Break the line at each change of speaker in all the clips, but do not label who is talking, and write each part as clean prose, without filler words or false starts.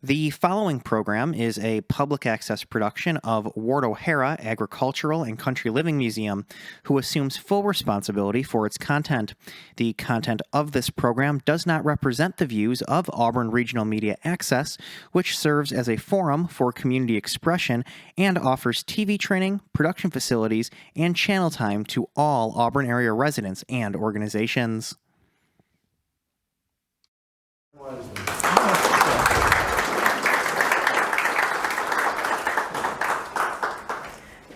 The following program is a public access production of Ward O'Hara Agricultural and Country Living Museum, who assumes full responsibility for its content. The content of this program does not represent the views of Auburn Regional Media Access, which serves as a forum for community expression and offers TV training, production facilities, and channel time to all Auburn area residents and organizations.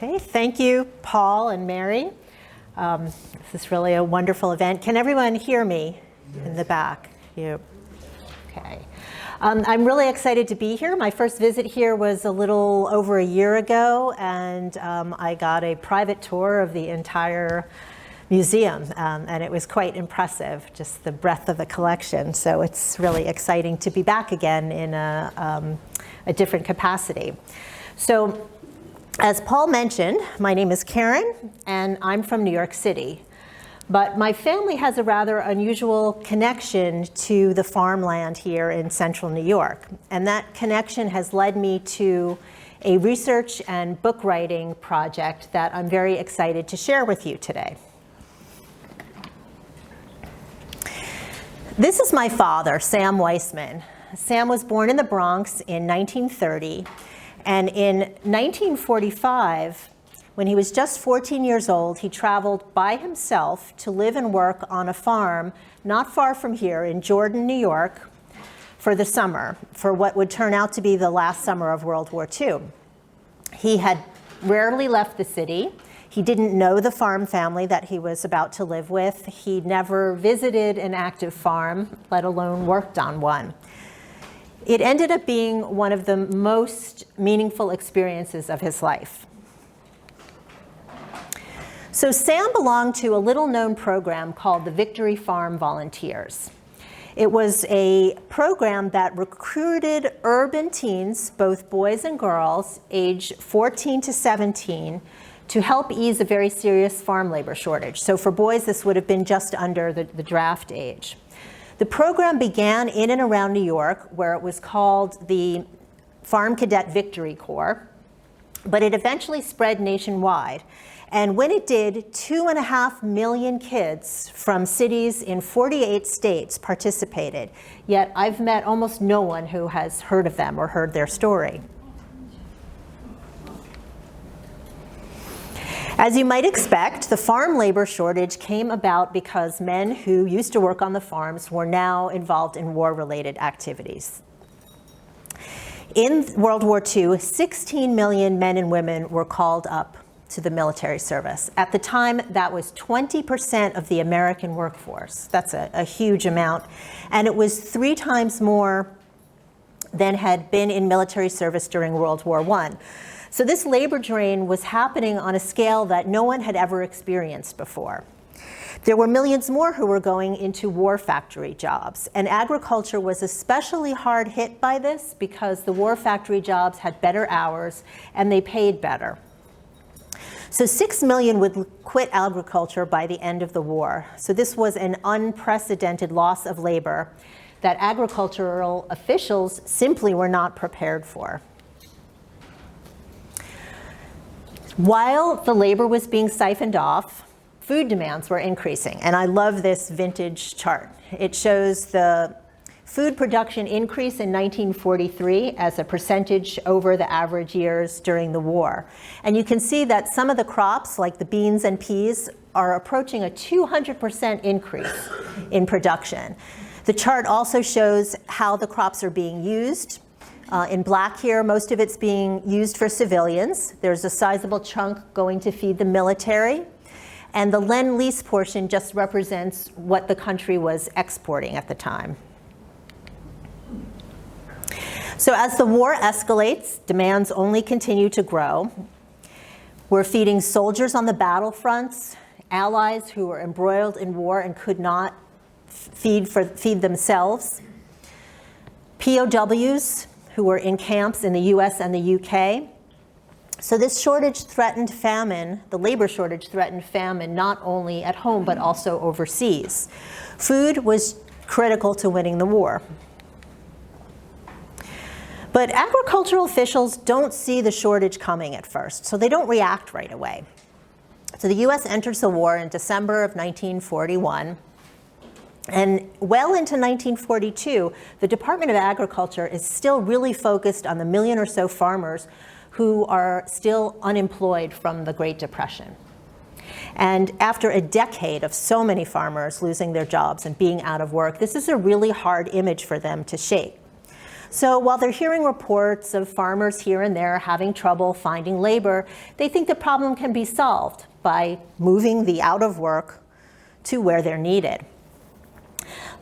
Okay, thank you, Paul and Mary. This is really a wonderful event. Can everyone hear me in the back? You? Okay. I'm really excited to be here. My first visit here was a little over a year ago, and I got a private tour of the entire museum, and it was quite impressive, just the breadth of the collection. So it's really exciting to be back again in a different capacity. So, as Paul mentioned, my name is Karen, and I'm from New York City. But my family has a rather unusual connection to the farmland here in central New York. And that connection has led me to a research and book writing project that I'm very excited to share with you today. This is my father, Sam Weissman. Sam was born in the Bronx in 1930. And in 1945, when he was just 14 years old, he traveled by himself to live and work on a farm not far from here in Jordan, New York, for the summer, for what would turn out to be the last summer of World War II. He had rarely left the city. He didn't know the farm family that he was about to live with. He never visited an active farm, let alone worked on one. It ended up being one of the most meaningful experiences of his life. So Sam belonged to a little-known program called the Victory Farm Volunteers. It was a program that recruited urban teens, both boys and girls, aged 14 to 17, to help ease a very serious farm labor shortage. So for boys, this would have been just under the draft age. The program began in and around New York, where it was called the Farm Cadet Victory Corps, but it eventually spread nationwide. And when it did, 2.5 million kids from cities in 48 states participated. Yet I've met almost no one who has heard of them or heard their story. As you might expect, the farm labor shortage came about because men who used to work on the farms were now involved in war-related activities. In World War II, 16 million men and women were called up to the military service. At the time, that was 20% of the American workforce. That's a huge amount. And it was 3 times more than had been in military service during World War I. So this labor drain was happening on a scale that no one had ever experienced before. There were millions more who were going into war factory jobs, and agriculture was especially hard hit by this because the war factory jobs had better hours and they paid better. So 6 million would quit agriculture by the end of the war. So this was an unprecedented loss of labor that agricultural officials simply were not prepared for. While the labor was being siphoned off, food demands were increasing. And I love this vintage chart. It shows the food production increase in 1943 as a percentage over the average years during the war. And you can see that some of the crops, like the beans and peas, are approaching a 200% increase in production. The chart also shows how the crops are being used. In black here, most of it's being used for civilians. There's a sizable chunk going to feed the military. And the Lend-Lease portion just represents what the country was exporting at the time. So as the war escalates, demands only continue to grow. We're feeding soldiers on the battlefronts, allies who were embroiled in war and could not feed themselves, POWs, who were in camps in the US and the UK. So this shortage threatened famine, the labor shortage threatened famine, not only at home, but also overseas. Food was critical to winning the war. But agricultural officials don't see the shortage coming at first, so they don't react right away. So the US enters the war in December of 1941. And well into 1942, the Department of Agriculture is still really focused on the million or so farmers who are still unemployed from the Great Depression. And after a decade of so many farmers losing their jobs and being out of work, this is a really hard image for them to shake. So while they're hearing reports of farmers here and there having trouble finding labor, they think the problem can be solved by moving the out of work to where they're needed.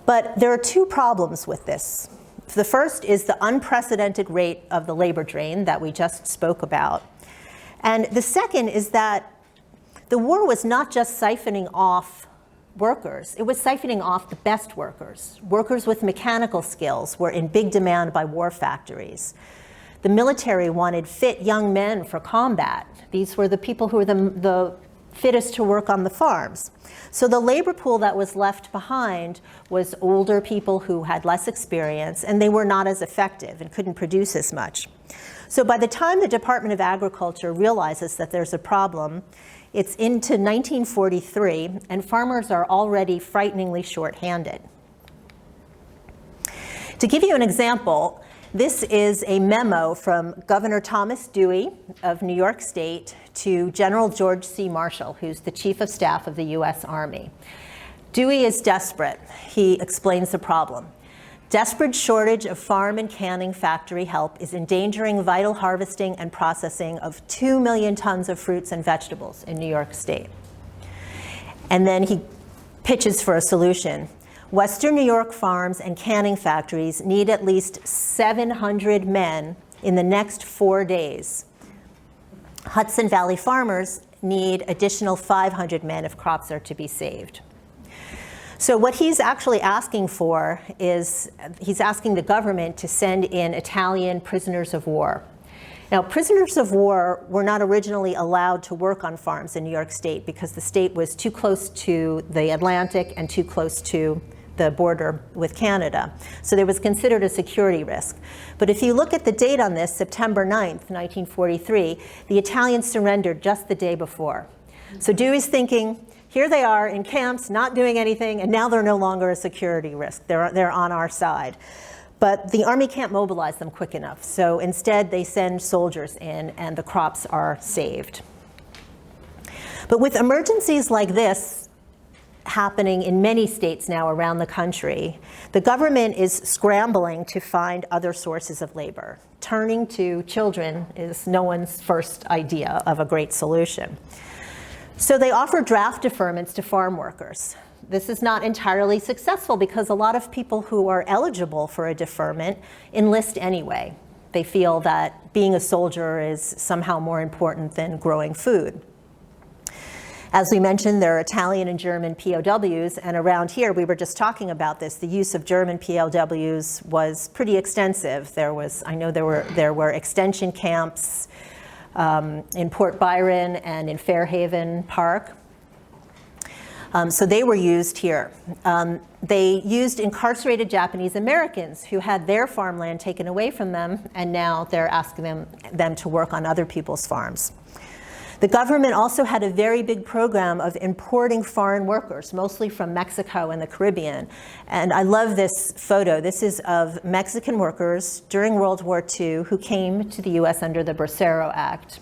But there are two problems with this. The first is the unprecedented rate of the labor drain that we just spoke about. And the second is that the war was not just siphoning off workers, it was siphoning off the best workers. Workers with mechanical skills were in big demand by war factories. The military wanted fit young men for combat. These were the people who were the fittest to work on the farms. So the labor pool that was left behind was older people who had less experience, and they were not as effective and couldn't produce as much. So by the time the Department of Agriculture realizes that there's a problem, it's into 1943, and farmers are already frighteningly short-handed. To give you an example, this is a memo from Governor Thomas Dewey of New York State to General George C. Marshall, who's the Chief of Staff of the US Army. Dewey is desperate. He explains the problem. Desperate shortage of farm and canning factory help is endangering vital harvesting and processing of 2 million tons of fruits and vegetables in New York State. And then he pitches for a solution. Western New York farms and canning factories need at least 700 men in the next 4 days. Hudson Valley farmers need additional 500 men if crops are to be saved. So what he's actually asking for is, he's asking the government to send in Italian prisoners of war. Now, prisoners of war were not originally allowed to work on farms in New York State because the state was too close to the Atlantic and too close to the border with Canada. So there was considered a security risk. But if you look at the date on this, September 9th, 1943, the Italians surrendered just the day before. So Dewey's thinking, here they are in camps, not doing anything, and now they're no longer a security risk. They're on our side. But the Army can't mobilize them quick enough. So instead, they send soldiers in, and the crops are saved. But with emergencies like this happening in many states now around the country, the government is scrambling to find other sources of labor. Turning to children is no one's first idea of a great solution. So they offer draft deferments to farm workers. This is not entirely successful because a lot of people who are eligible for a deferment enlist anyway. They feel that being a soldier is somehow more important than growing food. As we mentioned, there are Italian and German POWs, and around here, we were just talking about this, the use of German POWs was pretty extensive. I know there were extension camps in Port Byron and in Fairhaven Park. So they were used here. They used incarcerated Japanese Americans who had their farmland taken away from them, and now they're asking them to work on other people's farms. The government also had a very big program of importing foreign workers, mostly from Mexico and the Caribbean. And I love this photo. This is of Mexican workers during World War II who came to the US under the Bracero Act.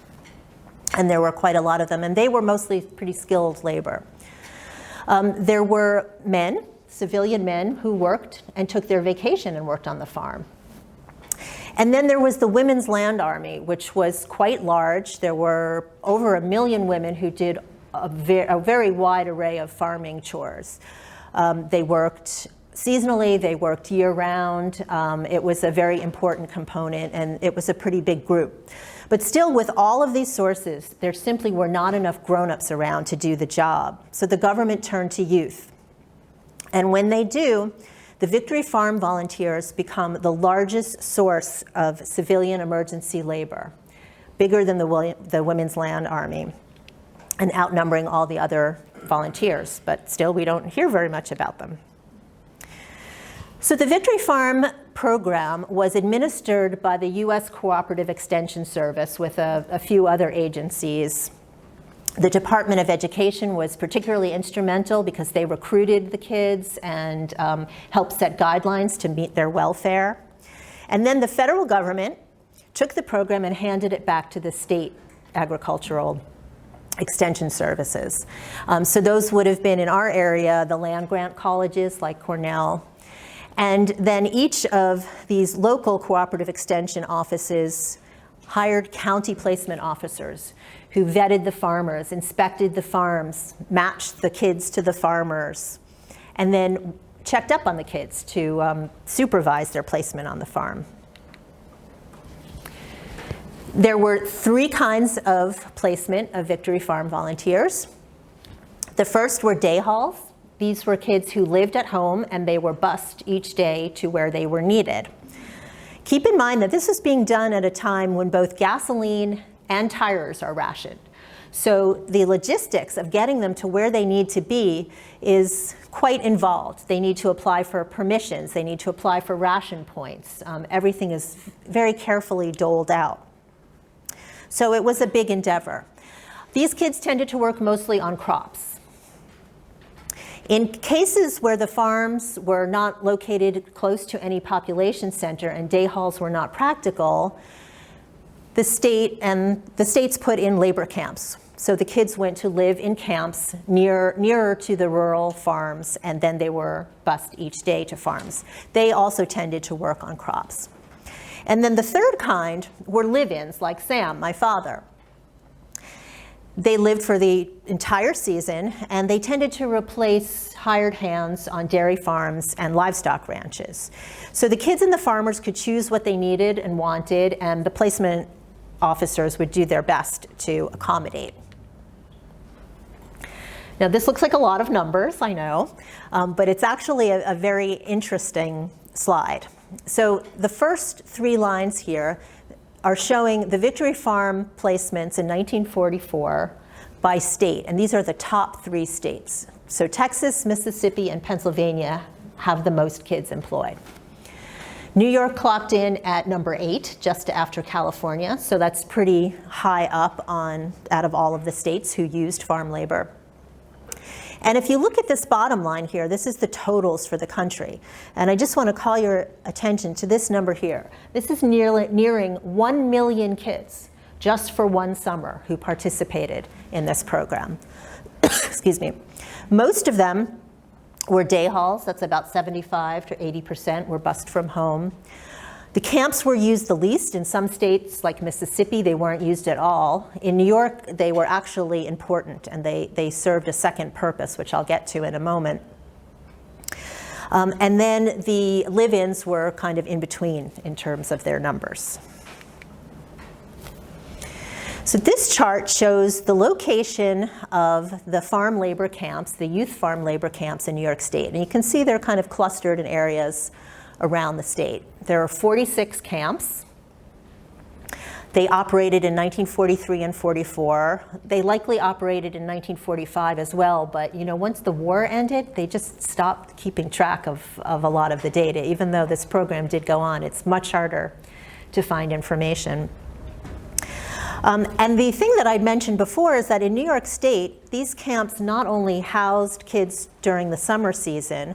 And there were quite a lot of them, and they were mostly pretty skilled labor. There were men, civilian men, who worked and took their vacation and worked on the farm. And then there was the Women's Land Army, which was quite large. There were over 1 million women who did a very wide array of farming chores. They worked seasonally, they worked year-round. It was a very important component, and it was a pretty big group. But still, with all of these sources, there simply were not enough grown-ups around to do the job. So the government turned to youth. And when they do, the Victory Farm volunteers become the largest source of civilian emergency labor, bigger than the Women's Land Army, and outnumbering all the other volunteers. But still, we don't hear very much about them. So the Victory Farm program was administered by the U.S. Cooperative Extension Service with a few other agencies. The Department of Education was particularly instrumental because they recruited the kids and helped set guidelines to meet their welfare. And then the federal government took the program and handed it back to the state agricultural extension services. So those would have been in our area, the land-grant colleges like Cornell. And then each of these local cooperative extension offices hired county placement officers who vetted the farmers, inspected the farms, matched the kids to the farmers, and then checked up on the kids to supervise their placement on the farm. There were 3 kinds of placement of Victory Farm volunteers. The first were day halls. These were kids who lived at home and they were bused each day to where they were needed. Keep in mind that this is being done at a time when both gasoline and tires are rationed. So the logistics of getting them to where they need to be is quite involved. They need to apply for permissions. They need to apply for ration points. Everything is very carefully doled out. So it was a big endeavor. These kids tended to work mostly on crops. In cases where the farms were not located close to any population center and day halls were not practical, the states put in labor camps. So the kids went to live in camps nearer to the rural farms, and then they were bused each day to farms. They also tended to work on crops. And then the third kind were live-ins, like Sam, my father. They lived for the entire season, and they tended to replace hired hands on dairy farms and livestock ranches. So the kids and the farmers could choose what they needed and wanted, and the placement officers would do their best to accommodate. Now, this looks like a lot of numbers, I know, but it's actually a very interesting slide. So the first 3 lines here are showing the Victory Farm placements in 1944 by state, and these are the top 3 states. So Texas, Mississippi, and Pennsylvania have the most kids employed. New York clocked in at number 8, just after California, so that's pretty high up out of all of the states who used farm labor. And if you look at this bottom line here, this is the totals for the country. And I just want to call your attention to this number here. This is nearing 1 million kids just for one summer who participated in this program. Excuse me. Most of them were day halls. That's about 75 to 80% were bused from home. The camps were used the least. In some states, like Mississippi, they weren't used at all. In New York, they were actually important, and they served a second purpose, which I'll get to in a moment. And then the live-ins were kind of in between in terms of their numbers. So this chart shows the location of the farm labor camps, the youth farm labor camps in New York State. And you can see they're kind of clustered in areas around the state. There are 46 camps. They operated in 1943 and 44. They likely operated in 1945 as well, but once the war ended, they just stopped keeping track of a lot of the data. Even though this program did go on, it's much harder to find information. And the thing that I'd mentioned before is that in New York State, these camps not only housed kids during the summer season,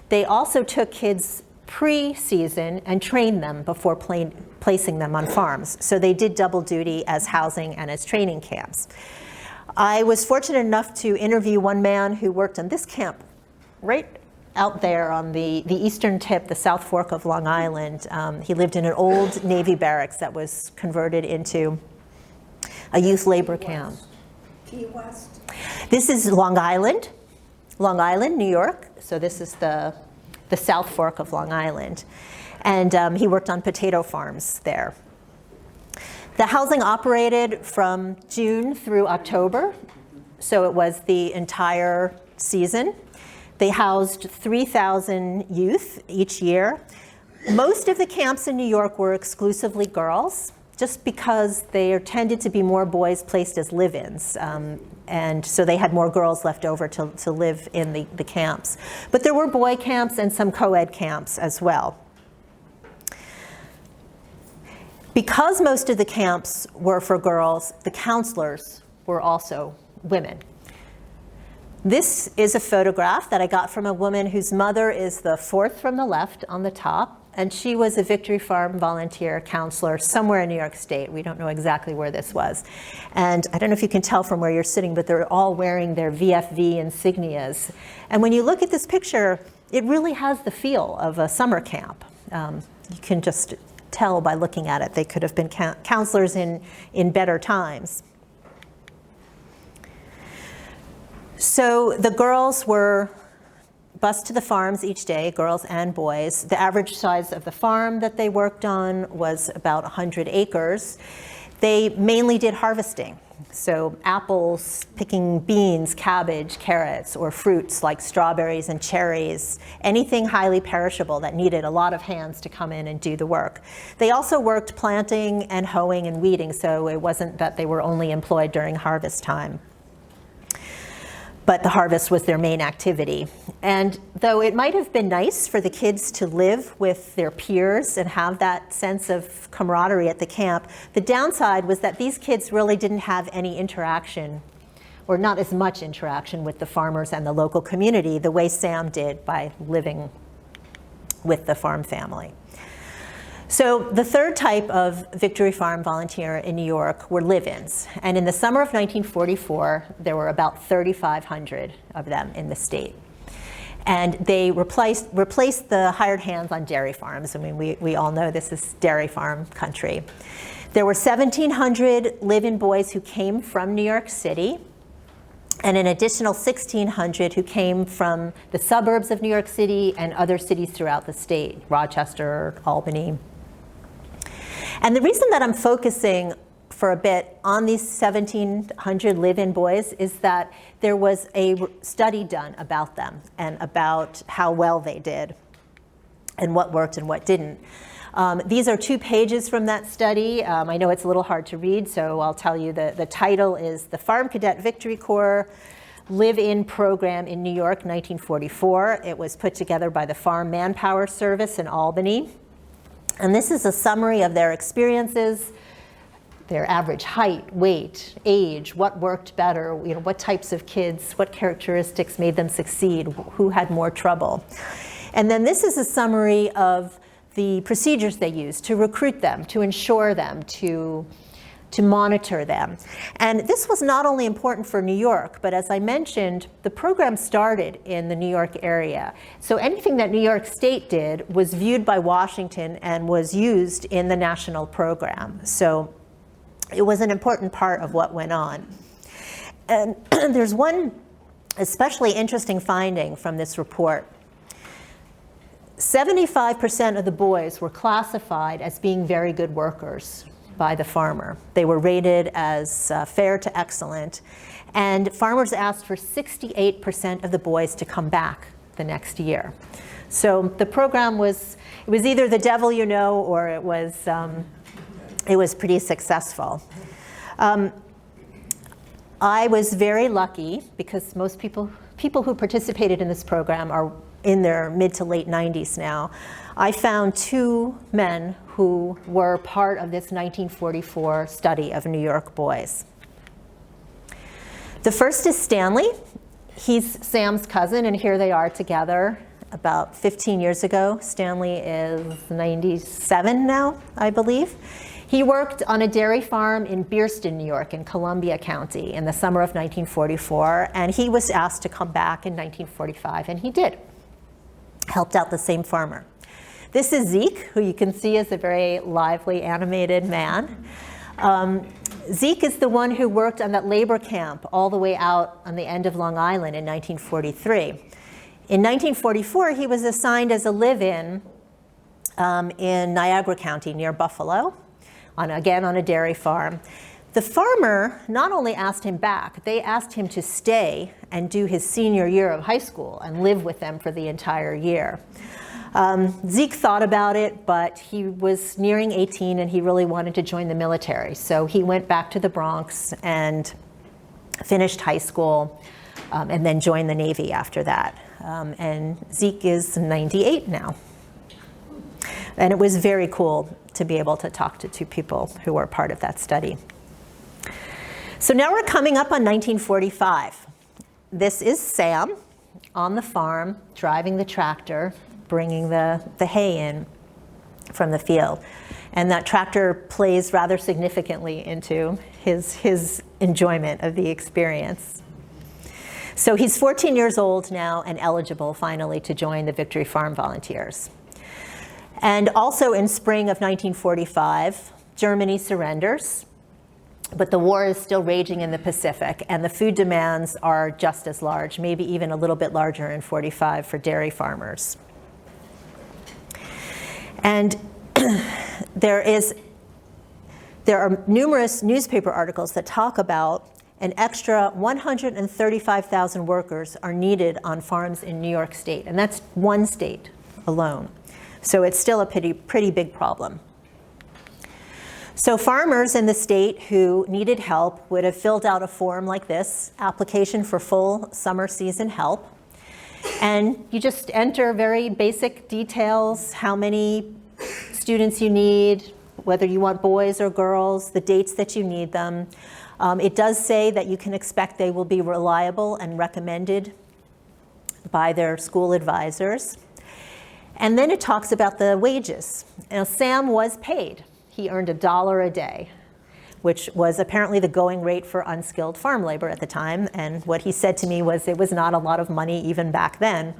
they also took kids pre-season and trained them before placing them on farms. So they did double duty as housing and as training camps. I was fortunate enough to interview one man who worked on this camp right out there on the eastern tip, the South Fork of Long Island. He lived in an old Navy barracks that was converted into a youth labor camp.
Key West.
This is Long Island, New York. So this is the South Fork of Long Island. And he worked on potato farms there. The housing operated from June through October, so it was the entire season. They housed 3,000 youth each year. Most of the camps in New York were exclusively girls, just because there tended to be more boys placed as live-ins. And so they had more girls left over to live in the camps. But there were boy camps and some co-ed camps as well. Because most of the camps were for girls, the counselors were also women. This is a photograph that I got from a woman whose mother is the fourth from the left on the top, and she was a Victory Farm volunteer counselor somewhere in New York State. We don't know exactly where this was. And I don't know if you can tell from where you're sitting, but they're all wearing their VFV insignias. And when you look at this picture, it really has the feel of a summer camp. You can just tell by looking at it. They could have been counselors in better times. So the girls were bused to the farms each day, girls and boys. The average size of the farm that they worked on was about 100 acres. They mainly did harvesting. So apples, picking beans, cabbage, carrots, or fruits like strawberries and cherries, anything highly perishable that needed a lot of hands to come in and do the work. They also worked planting and hoeing and weeding, so it wasn't that they were only employed during harvest time. But the harvest was their main activity. And though it might have been nice for the kids to live with their peers and have that sense of camaraderie at the camp, the downside was that these kids really didn't have any interaction, or not as much interaction, with the farmers and the local community the way Sam did by living with the farm family. So the third type of Victory Farm volunteer in New York were live-ins. And in the summer of 1944, there were about 3,500 of them in the state. And they replaced the hired hands on dairy farms. I mean, we all know this is dairy farm country. There were 1,700 live-in boys who came from New York City, and an additional 1,600 who came from the suburbs of New York City and other cities throughout the state, Rochester, Albany. And the reason that I'm focusing for a bit on these 1,700 live-in boys is that there was a study done about them and about how well they did and what worked and what didn't. These are 2 pages from that study. I know it's a little hard to read, so I'll tell you the title is The Farm Cadet Victory Corps Live-In Program in New York, 1944. It was put together by the Farm Manpower Service in Albany. And this is a summary of their experiences, their average height, weight, age, what worked better, what types of kids, what characteristics made them succeed, who had more trouble. And then this is a summary of the procedures they used to recruit them, to insure them, to monitor them. And this was not only important for New York, but as I mentioned, the program started in the New York area. So anything that New York State did was viewed by Washington and was used in the national program. So it was an important part of what went on. And there's one especially interesting finding from this report. 75% of the boys were classified as being very good workers by the farmer. They were rated as fair to excellent. And farmers asked for 68% of the boys to come back the next year. So the program was either the devil you know, or it was pretty successful. I was very lucky because most people who participated in this program are in their mid to late 90s now. I found 2 men who were part of this 1944 study of New York boys. The first is Stanley. He's Sam's cousin, and here they are together about 15 years ago. Stanley is 97 now, I believe. He worked on a dairy farm in Bearston, New York, in Columbia County in the summer of 1944, and he was asked to come back in 1945, and he did. Helped out the same farmer. This is Zeke, who you can see is a very lively, animated man. Zeke is the one who worked on that labor camp all the way out on the end of Long Island in 1943. In 1944, he was assigned as a live-in in Niagara County near Buffalo, again on a dairy farm. The farmer not only asked him back, they asked him to stay and do his senior year of high school and live with them for the entire year. Zeke thought about it, but he was nearing 18 and he really wanted to join the military. So he went back to the Bronx and finished high school and then joined the Navy after that. And Zeke is 98 now. And it was very cool to be able to talk to two people who were part of that study. So now we're coming up on 1945. This is Sam on the farm, driving the tractor, bringing the hay in from the field. And that tractor plays rather significantly into his enjoyment of the experience. So he's 14 years old now and eligible finally to join the Victory Farm Volunteers. And also in spring of 1945, Germany surrenders, but the war is still raging in the Pacific, and the food demands are just as large, maybe even a little bit larger in 45 for dairy farmers. And there are numerous newspaper articles that talk about an extra 135,000 workers are needed on farms in New York State, and that's one state alone. So it's still a pretty big problem. So farmers in the state who needed help would have filled out a form like this, application for full summer season help. And you just enter very basic details, how many students you need, whether you want boys or girls, the dates that you need them. It does say that you can expect they will be reliable and recommended by their school advisors. And then it talks about the wages. Now, Sam was paid. He earned $1 a day, which was apparently the going rate for unskilled farm labor at the time. And what he said to me was it was not a lot of money even back then.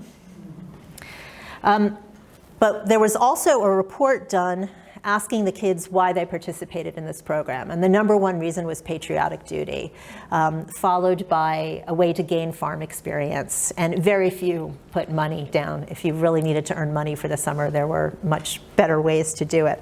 But there was also a report done asking the kids why they participated in this program. And the number one reason was patriotic duty, followed by a way to gain farm experience. And very few put money down. If you really needed to earn money for the summer, there were much better ways to do it.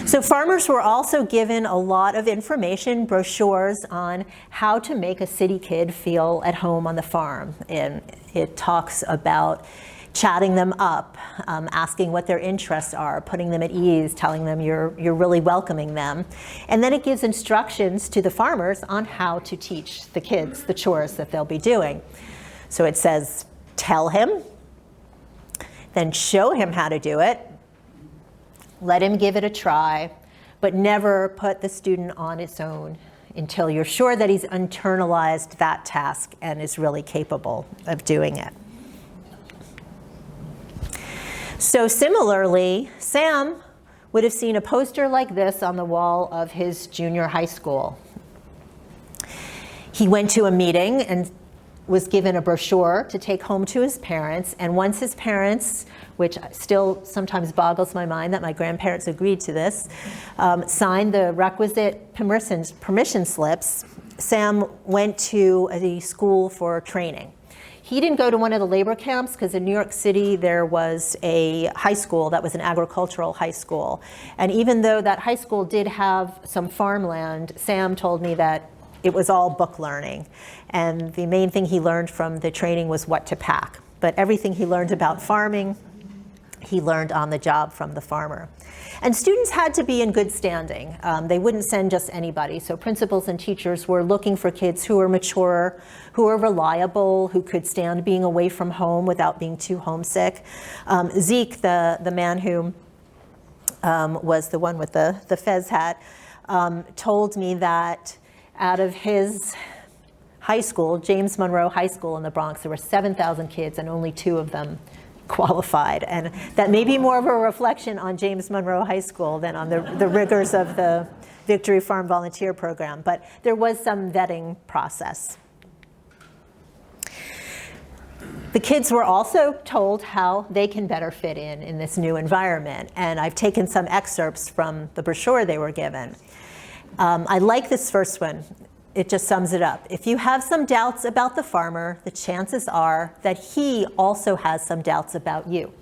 So farmers were also given a lot of information, brochures on how to make a city kid feel at home on the farm. And it talks about chatting them up, asking what their interests are, putting them at ease, telling them you're really welcoming them. And then it gives instructions to the farmers on how to teach the kids the chores that they'll be doing. So it says, tell him, then show him how to do it, let him give it a try, but never put the student on its own until you're sure that he's internalized that task and is really capable of doing it. So similarly, Sam would have seen a poster like this on the wall of his junior high school. He went to a meeting and was given a brochure to take home to his parents, and once his parents, which still sometimes boggles my mind that my grandparents agreed to this, signed the requisite permission slips, Sam went to the school for training. He didn't go to one of the labor camps because in New York City there was a high school that was an agricultural high school. And even though that high school did have some farmland, Sam told me that it was all book learning. And the main thing he learned from the training was what to pack. But everything he learned about farming, he learned on the job from the farmer. And students had to be in good standing. They wouldn't send just anybody. So principals and teachers were looking for kids who were mature, who were reliable, who could stand being away from home without being too homesick. Zeke, the man who was the one with the fez hat, told me that out of his high school, James Monroe High School in the Bronx, there were 7,000 kids and only 2 of them qualified. And that may be more of a reflection on James Monroe High School than on the rigors of the Victory Farm Volunteer Program, but there was some vetting process. The kids were also told how they can better fit in this new environment, and I've taken some excerpts from the brochure they were given. I like this first one. It just sums it up. If you have some doubts about the farmer, the chances are that he also has some doubts about you.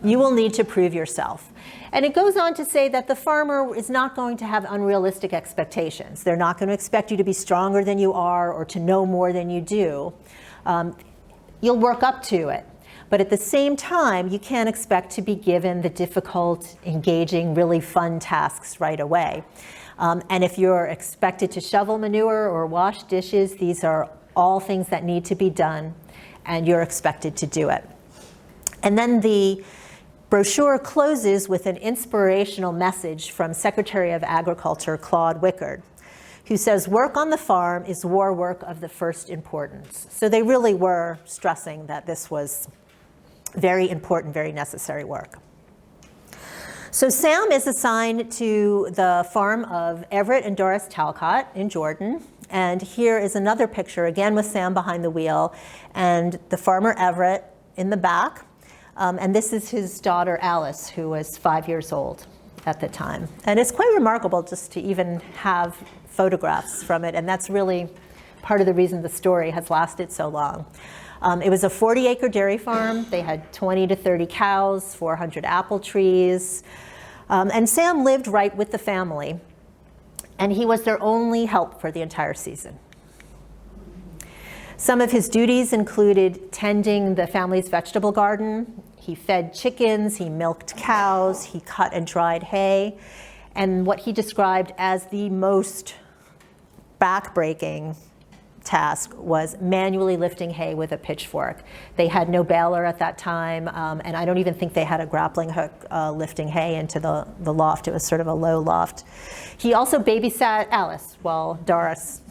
You will need to prove yourself. And it goes on to say that the farmer is not going to have unrealistic expectations. They're not going to expect you to be stronger than you are or to know more than you do. You'll work up to it. But at the same time, you can't expect to be given the difficult, engaging, really fun tasks right away. And if you're expected to shovel manure or wash dishes, these are all things that need to be done, and you're expected to do it. And then the brochure closes with an inspirational message from Secretary of Agriculture Claude Wickard, who says, "Work on the farm is war work of the first importance." So they really were stressing that this was very important, very necessary work. So Sam is assigned to the farm of Everett and Doris Talcott in Jordan. And here is another picture, again with Sam behind the wheel, and the farmer Everett in the back. And this is his daughter Alice, who was 5 years old at the time. And it's quite remarkable just to even have photographs from it, and that's really part of the reason the story has lasted so long. It was a 40-acre dairy farm. They had 20 to 30 cows, 400 apple trees. And Sam lived right with the family, and he was their only help for the entire season. Some of his duties included tending the family's vegetable garden. He fed chickens, he milked cows, he cut and dried hay, and what he described as the most back-breaking task was manually lifting hay with a pitchfork. They had no baler at that time, and I don't even think they had a grappling hook lifting hay into the loft. It was sort of a low loft. He also babysat Alice while Doris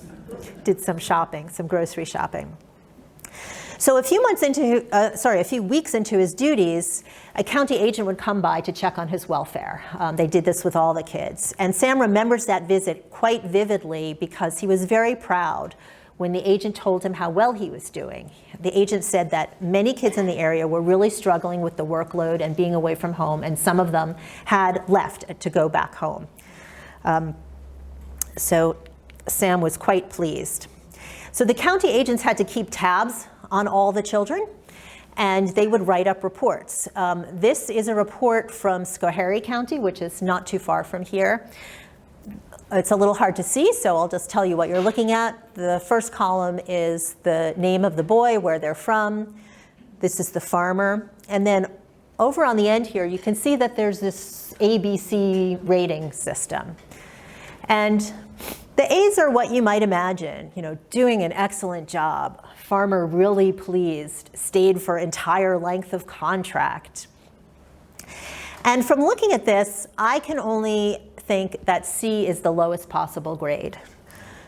did some shopping, some grocery shopping. So a few weeks into his duties, a county agent would come by to check on his welfare. They did this with all the kids. And Sam remembers that visit quite vividly because he was very proud when the agent told him how well he was doing. The agent said that many kids in the area were really struggling with the workload and being away from home, and some of them had left to go back home. So Sam was quite pleased. So the county agents had to keep tabs on all the children, and they would write up reports. This is a report from Schoharie County, which is not too far from here. It's a little hard to see, so I'll just tell you what you're looking at. The first column is the name of the boy, where they're from. This is the farmer. And then over on the end here, you can see that there's this ABC rating system. And the A's are what you might imagine, doing an excellent job, farmer really pleased, stayed for entire length of contract. And from looking at this, I can only think that C is the lowest possible grade.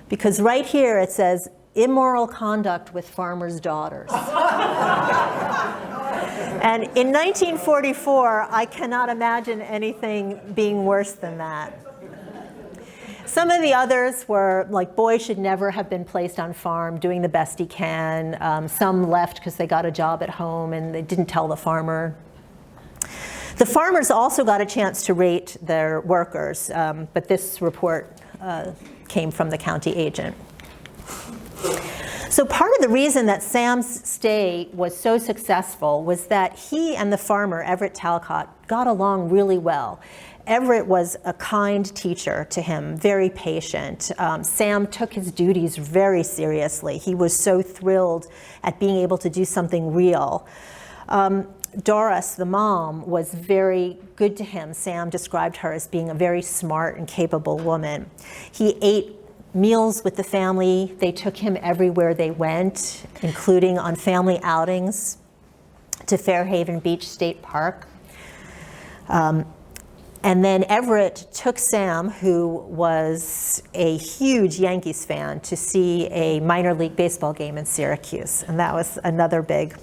Because right here it says, immoral conduct with farmers' daughters. And in 1944, I cannot imagine anything being worse than that. Some of the others were like, boy should never have been placed on farm, doing the best he can. Some left because they got a job at home and they didn't tell the farmer. The farmers also got a chance to rate their workers, but this report came from the county agent. So part of the reason that Sam's stay was so successful was that he and the farmer, Everett Talcott, got along really well. Everett was a kind teacher to him, very patient. Sam took his duties very seriously. He was so thrilled at being able to do something real. Doris, the mom, was very good to him. Sam described her as being a very smart and capable woman. He ate meals with the family. They took him everywhere they went, including on family outings to Fairhaven Beach State Park. And then Everett took Sam, who was a huge Yankees fan, to see a minor league baseball game in Syracuse. And that was another big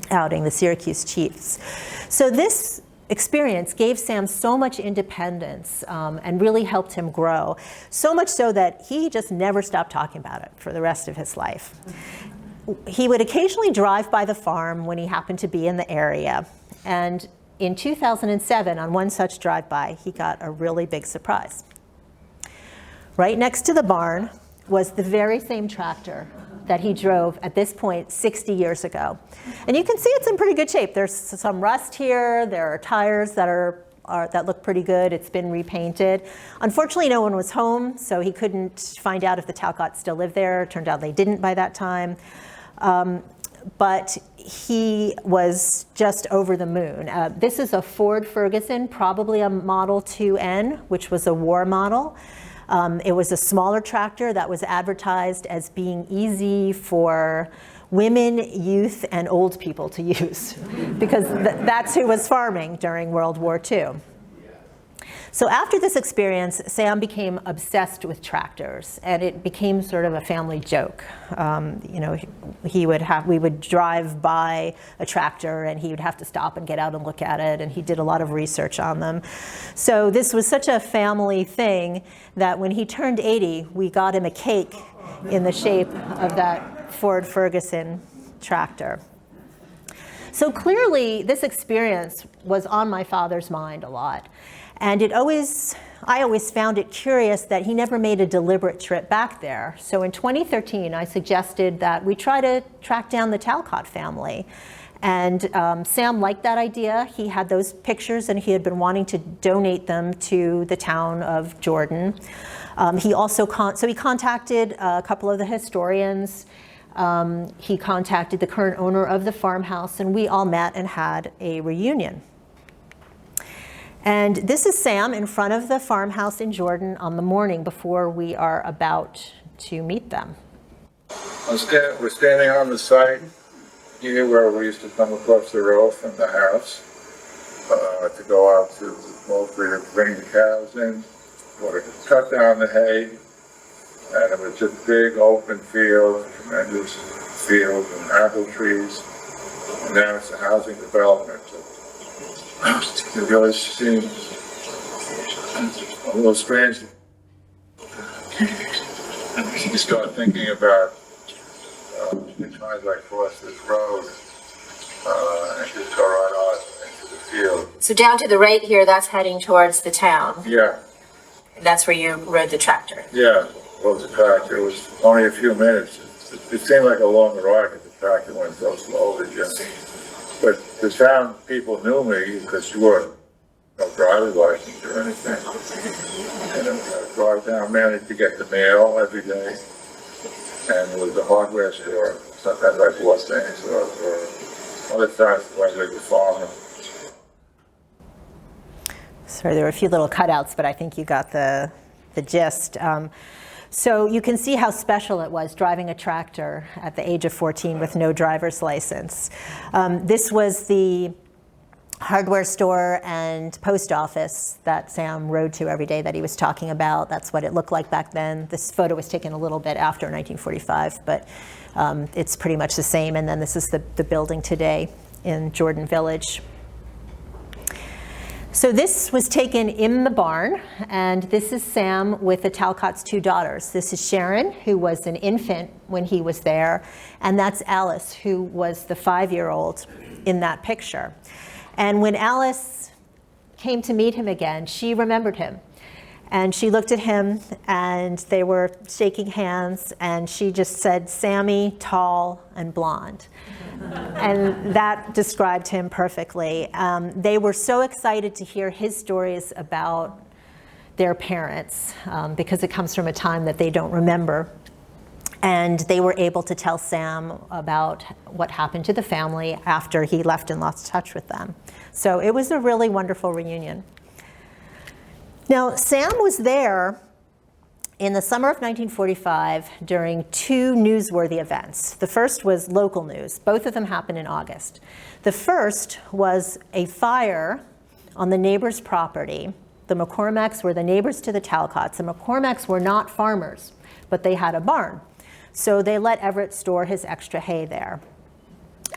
outing, the Syracuse Chiefs. So this experience gave Sam so much independence and really helped him grow. So much so that he just never stopped talking about it for the rest of his life. He would occasionally drive by the farm when he happened to be in the area. And in 2007, on one such drive-by, he got a really big surprise. Right next to the barn was the very same tractor that he drove at this point 60 years ago. And you can see it's in pretty good shape. There's some rust here. There are tires that look pretty good. It's been repainted. Unfortunately, no one was home, so he couldn't find out if the Talcotts still lived there. It turned out they didn't by that time. But he was just over the moon. This is a Ford Ferguson, probably a Model 2N, which was a war model. It was a smaller tractor that was advertised as being easy for women, youth, and old people to use, because that's who was farming during World War II. So after this experience, Sam became obsessed with tractors, and it became sort of a family joke. You know, we would drive by a tractor, and he would have to stop and get out and look at it, and he did a lot of research on them. So this was such a family thing that when he turned 80, we got him a cake in the shape of that Ford Ferguson tractor. So clearly, this experience was on my father's mind a lot. And I always found it curious that he never made a deliberate trip back there. So in 2013, I suggested that we try to track down the Talcott family. And Sam liked that idea. He had those pictures, and he had been wanting to donate them to the town of Jordan. He also he contacted a couple of the historians. He contacted the current owner of the farmhouse, and we all met and had a reunion. And this is Sam in front of the farmhouse in Jordan on the morning before we are about to meet them.
We're standing on the site here where we used to come across the road from the house to go out to mostly to bring the cows in, or to cut down the hay. And it was just big open field, tremendous field and apple trees. And now it's a housing development. The village seems a little strange. You start thinking about the times I cross this road and just go right out into the field.
So down to the right here, that's heading towards the town.
Yeah.
That's where you rode the tractor.
Yeah, well, the tractor, it was only a few minutes. It seemed like a long ride because the tractor went so slowly. But the town people knew me because you were no driver's license or anything. And I would drive down, managed to get the mail every day. And it was a hardware store. Sometimes I bought things, or other times I went to the farm.
Sorry, there were a few little cutouts, but I think you got the gist. So you can see how special it was driving a tractor at the age of 14 with no driver's license. This was the hardware store and post office that Sam rode to every day that he was talking about. That's what it looked like back then. This photo was taken a little bit after 1945, but it's pretty much the same. And then this is the building today in Jordan Village. So this was taken in the barn, and this is Sam with the Talcott's two daughters. This is Sharon, who was an infant when he was there, and that's Alice, who was the 5-year-old in that picture. And when Alice came to meet him again, she remembered him. And she looked at him, and they were shaking hands, and she just said, "Sammy, tall and blonde." And that described him perfectly. They were so excited to hear his stories about their parents because it comes from a time that they don't remember. And they were able to tell Sam about what happened to the family after he left and lost touch with them. So it was a really wonderful reunion. Now, Sam was there in the summer of 1945 during two newsworthy events. The first was local news. Both of them happened in August. The first was a fire on the neighbor's property. The McCormacks were the neighbors to the Talcotts. The McCormacks were not farmers, but they had a barn. So they let Everett store his extra hay there.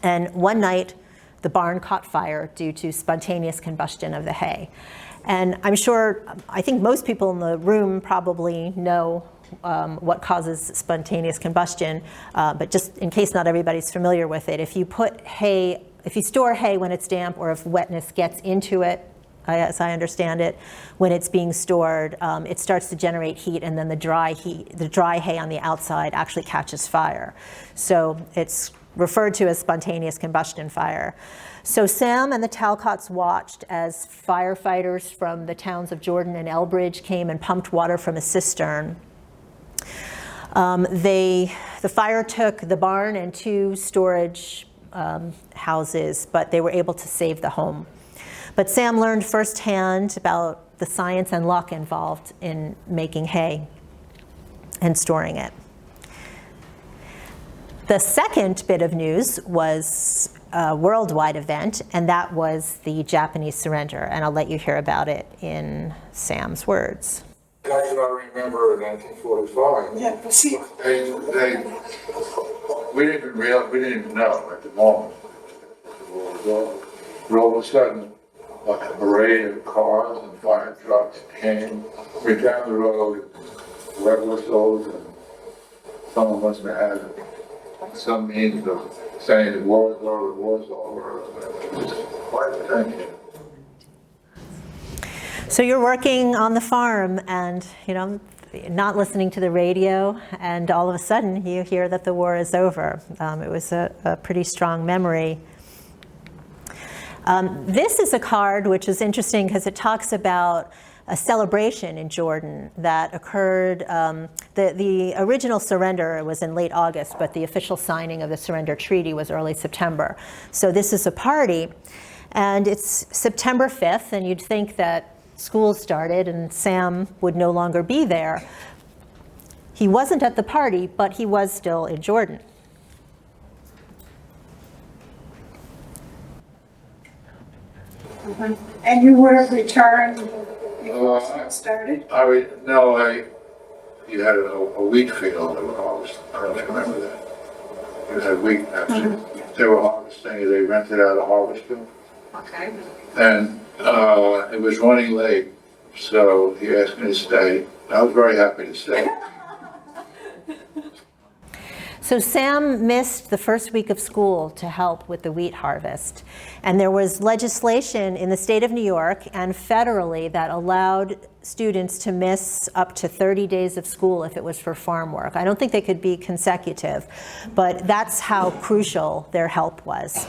And one night, the barn caught fire due to spontaneous combustion of the hay. And I think most people in the room probably know what causes spontaneous combustion, but just in case not everybody's familiar with it, if you store hay when it's damp or if wetness gets into it, as I understand it, when it's being stored, it starts to generate heat, and then the dry hay on the outside actually catches fire. So it's referred to as spontaneous combustion fire. So Sam and the Talcotts watched as firefighters from the towns of Jordan and Elbridge came and pumped water from a cistern. The fire took the barn and two storage houses, but they were able to save the home. But Sam learned firsthand about the science and luck involved in making hay and storing it. The second bit of news was a worldwide event, and that was the Japanese surrender. And I'll let you hear about it in Sam's words.
That's what I remember in 1945.
Yeah, see.
We didn't even know at the moment. But all of a sudden, like a parade of cars and fire trucks came. We're down the road, regular soldiers, and someone must have had some means of saying the war's over. It was quite a thing.
So you're working on the farm and, not listening to the radio, and all of a sudden you hear that the war is over. It was a pretty strong memory. This is a card which is interesting because it talks about a celebration in Jordan that occurred. The original surrender was in late August, but the official signing of the surrender treaty was early September. So this is a party, and it's September 5th, and you'd think that school started and Sam would no longer be there. He wasn't at the party, but he was still in Jordan.
And you would have returned before it started?
You had a wheat field that was harvested. I don't know if you remember that. You had wheat, actually. They were harvesting, they rented out a harvester.
Okay.
And it was running late, so he asked me to stay. I was very happy to stay.
So Sam missed the first week of school to help with the wheat harvest. And there was legislation in the state of New York and federally that allowed students to miss up to 30 days of school if it was for farm work. I don't think they could be consecutive, but that's how crucial their help was.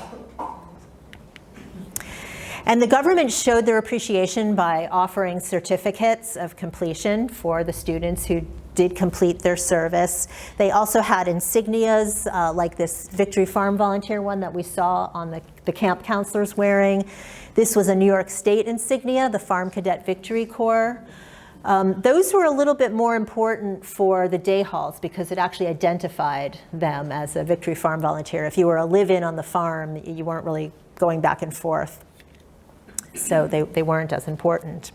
And the government showed their appreciation by offering certificates of completion for the students who did complete their service. They also had insignias like this Victory Farm volunteer one that we saw on the camp counselors wearing. This was a New York State insignia, the Farm Cadet Victory Corps. Those were a little bit more important for the day halls because it actually identified them as a Victory Farm volunteer. If you were a live-in on the farm, you weren't really going back and forth. So they weren't as important.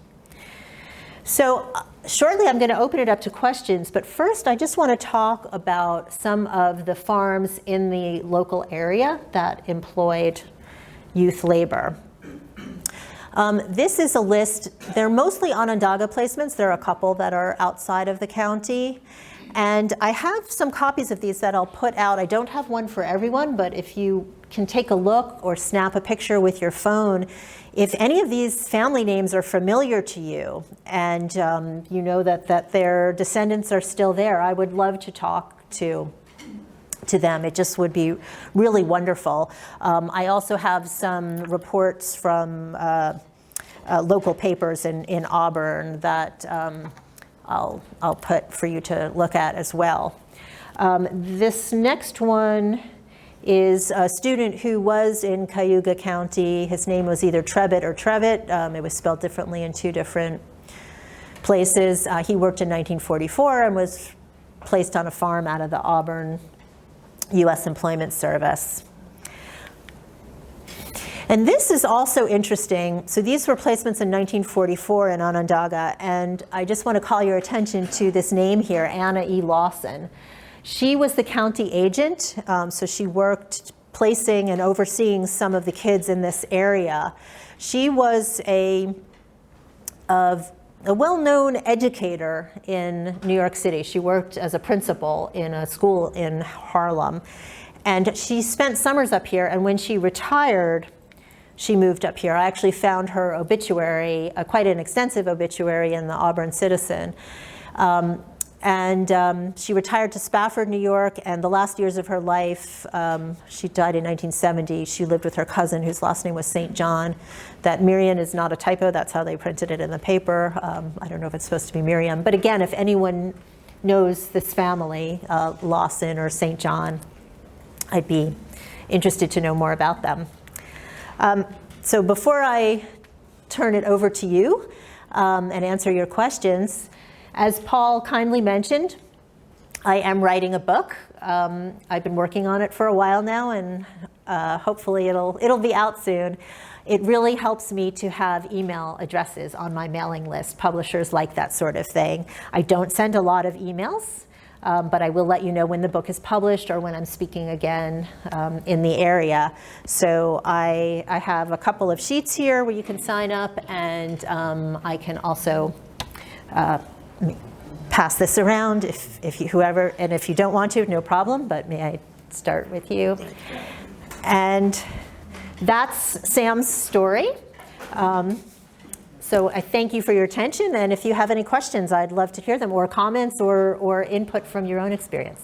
So shortly I'm going to open it up to questions, but first I just want to talk about some of the farms in the local area that employed youth labor. This is a list. They're mostly Onondaga placements. There are a couple that are outside of the county. And I have some copies of these that I'll put out. I don't have one for everyone, but if you can take a look or snap a picture with your phone, if any of these family names are familiar to you and you know that their descendants are still there, I would love to talk to them. It just would be really wonderful. I also have some reports from local papers in Auburn that I'll put for you to look at as well. This next one is a student who was in Cayuga County. His name was either Trevitt or Trevitt. It was spelled differently in two different places. He worked in 1944 and was placed on a farm out of the Auburn U.S. Employment Service. And this is also interesting. So these were placements in 1944 in Onondaga, and I just want to call your attention to this name here, Anna E. Lawson. She was the county agent, so she worked placing and overseeing some of the kids in this area. She was a well-known educator in New York City. She worked as a principal in a school in Harlem, and she spent summers up here, and when she retired, she moved up here. I actually found her obituary, quite an extensive obituary in the Auburn Citizen. She retired to Spafford, New York, and the last years of her life, she died in 1970. She lived with her cousin, whose last name was St. John. That Miriam is not a typo. That's how they printed it in the paper. I don't know if it's supposed to be Miriam. But again, if anyone knows this family, Lawson or St. John, I'd be interested to know more about them. So before I turn it over to you and answer your questions, as Paul kindly mentioned, I am writing a book. I've been working on it for a while now, and hopefully it'll be out soon. It really helps me to have email addresses on my mailing list. Publishers like that sort of thing. I don't send a lot of emails, but I will let you know when the book is published or when I'm speaking again in the area. So I have a couple of sheets here where you can sign up, and I can also pass this around if you, whoever, and if you don't want to, no problem, but may I start with you? And that's Sam's story. So I thank you for your attention, and if you have any questions, I'd love to hear them, or comments, or input from your own experience.